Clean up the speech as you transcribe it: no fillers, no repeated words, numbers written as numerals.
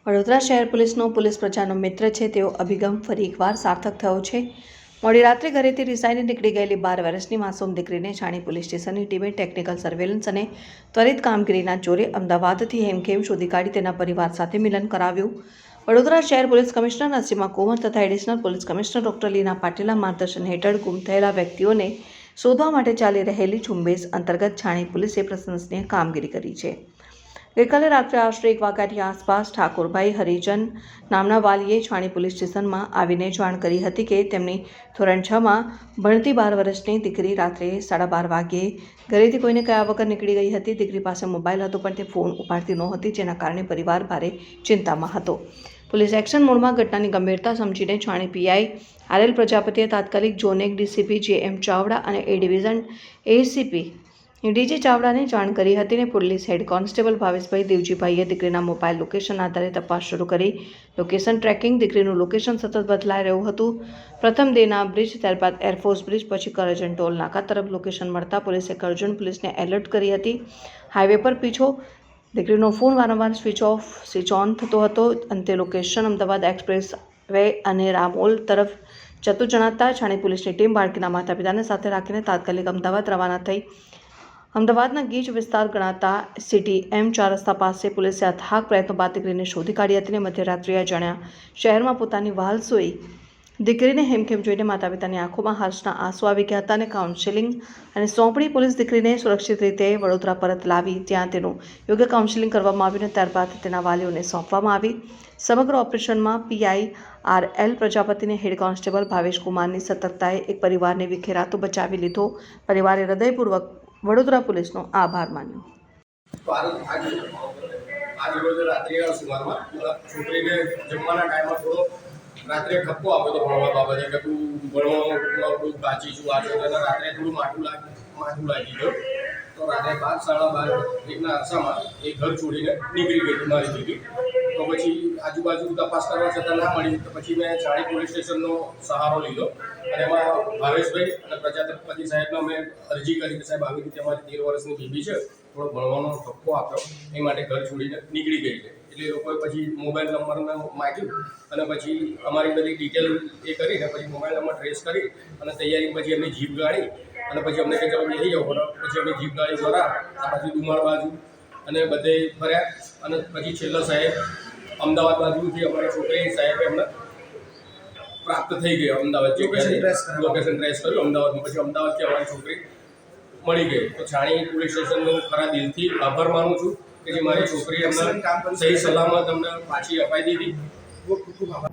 વડોદરા શહેર પોલીસનો પોલીસ પ્રજાનો મિત્ર છે તેવો અભિગમ ફરી એકવાર સાર્થક થયો છે। મોડી રાત્રે ઘરેથી રિસાઈને નીકળી ગયેલી 12 વર્ષની માસૂમ દીકરીને છાણી પોલીસ સ્ટેશનની ટીમે ટેકનિકલ સર્વેલન્સ અને ત્વરિત કામગીરીના જોરે અમદાવાદથી હેમખેમ શોધી કાઢી તેના પરિવાર સાથે મિલન કરાવ્યું। વડોદરા શહેર પોલીસ કમિશનર નસીમા કોમર તથા એડિશનલ પોલીસ કમિશનર ડોક્ટર લીના પાટીલના માર્ગદર્શન હેઠળ ગુમ થયેલા વ્યક્તિઓને શોધવા માટે ચાલી રહેલી ઝુંબેશ અંતર્ગત છાણી પોલીસે પ્રશંસનીય કામગીરી કરી છે। ગઈકાલે રાત્રે આશરે 1 વાગ્યાની આસપાસ ઠાકોરભાઈ હરિજન નામના વાલીએ છાણી પોલીસ સ્ટેશનમાં આવીને જાણ કરી હતી કે તેમની ધોરણ 6માં ભણતી 12 વર્ષની દીકરી રાત્રે 12:30 વાગ્યે ઘરેથી કોઈને કયા વગર નીકળી ગઈ હતી। દીકરી પાસે મોબાઈલ હતો પણ તે ફોન ઉપાડતી નહોતી, જેના કારણે પરિવાર ભારે ચિંતામાં હતો। પોલીસ એક્શન મોડમાં ઘટનાની ગંભીરતા સમજીને છાણી પીઆઈ આર.એલ. પ્રજાપતિએ તાત્કાલિક ઝોન 1 ડીસીપી જે.એમ. ચાવડા અને એ ડિવિઝન એસીપી ડીજી ચાવડાને જાણ કરી હતી અને પોલીસ હેડ કોન્સ્ટેબલ ભાવેશભાઈ દેવજીભાઈએ દીકરીના મોબાઈલ લોકેશન આધારે તપાસ શરૂ કરી। લોકેશન ટ્રેકિંગ દીકરીનું લોકેશન સતત બદલાઈ રહ્યું હતું। પ્રથમ દેના બ્રિજ, ત્યારબાદ એરફોર્સ બ્રિજ, પછી કરજણ ટોલ નાકા તરફ લોકેશન મળતા પોલીસે કરજણ પોલીસને એલર્ટ કરી હતી। હાઈવે પર પીછો, દીકરીનો ફોન વારંવાર સ્વિચ ઓન થતો હતો। અંતે લોકેશન અમદાવાદ એક્સપ્રેસ વે અને રામોલ તરફ જતું જણાતા છાણી પોલીસની ટીમ બાળકીના માતા પિતાને સાથે રાખીને તાત્કાલિક અમદાવાદ રવાના થઈ। અમદાવાદના ગીચ વિસ્તાર ગણાતા સિટી M4 રસ્તા પાસે પોલીસે અથાગ પ્રયત્નો બાદ દીકરીને શોધી કાઢી હતી અને મધ્યરાત્રિએ અજાણ્યા શહેરમાં પોતાની વહાલસોઈ દીકરીને હેમખેમ જોઈને માતા પિતાની આંખોમાં હર્ષના આંસુ આવી ગયા હતા અને કાઉન્સેલિંગ અને સોંપણી પોલીસ દીકરીને સુરક્ષિત રીતે વડોદરા પરત લાવી ત્યાં તેનું યોગ્ય કાઉન્સેલિંગ કરવામાં આવ્યું અને ત્યારબાદ તેના વાલીઓને સોંપવામાં આવી। સમગ્ર ઓપરેશનમાં પીઆઈ આર.એલ. પ્રજાપતિને હેડ કોન્સ્ટેબલ ભાવેશ કુમારની સતર્કતાએ એક પરિવારને વિખેરાતો બચાવી લીધો। પરિવારે હૃદયપૂર્વક વડોદરા પોલીસનો આભાર માન્યો। આજ રોજ રાત્રે સુમારમાં છોકરીને જમવાના ટાઈમમાં થોડો રાત્રે ઠપકો આપ્યો તો ભણવા બાબતે કે તું ભણવામાં થોડું કાચી છું, આ છે રાત્રે થોડું માઠું લાગી ગયું। તો રાત્રે 12:30 અરસામાં એ ઘર છોડીને નીકળી ગઈ મારી દીકરી। તો પછી આજુબાજુ તપાસ કરવા છતાં ના મળી, તો પછી મેં છાણી પોલીસ સ્ટેશનનો સહારો લીધો અને એમાં ભાવેશભાઈ અને પ્રજાપતિ સાહેબને મેં અરજી કરી કે સાહેબ આવી રીતે અમારી 13 વર્ષની બેબી છે, થોડો ભણવાનો ઠપકો આપ્યો, એ માટે ઘર છોડીને નીકળી ગઈ છે। એટલે એ લોકોએ પછી મોબાઈલ નંબરને માગ્યું અને પછી અમારી બધી ડિટેલ એ કરીને પછી મોબાઈલ નંબર ટ્રેસ કરી અને તૈયારી પછી એમની જીપ ગાડી અને પછી અમને કંઈ તમે બેસી જાઓ બરાબર, પછી અમે જીપ ગાડી દ્વારા આ બાજુ ડુમાળ બાજુ અને બધે ફર્યા અને પછી છેલ્લા સાહેબ અમદાવાદ બાજુથી અમારી છોકરી સાહેબ એમને પ્રાપ્ત થઈ ગઈ। અમદાવાદ લોકેશન ટ્રેસ કર્યું અમદાવાદમાં, પછી અમદાવાદથી અમારી છોકરી મળી ગઈ। તો છાણી પોલીસ સ્ટેશનનો ખરા દિલથી આભાર માનું છું કે જે મારી છોકરી અમને સહી સલામત અમને પાછી અપાઈ દીધી। ખૂબ ખૂબ આભાર।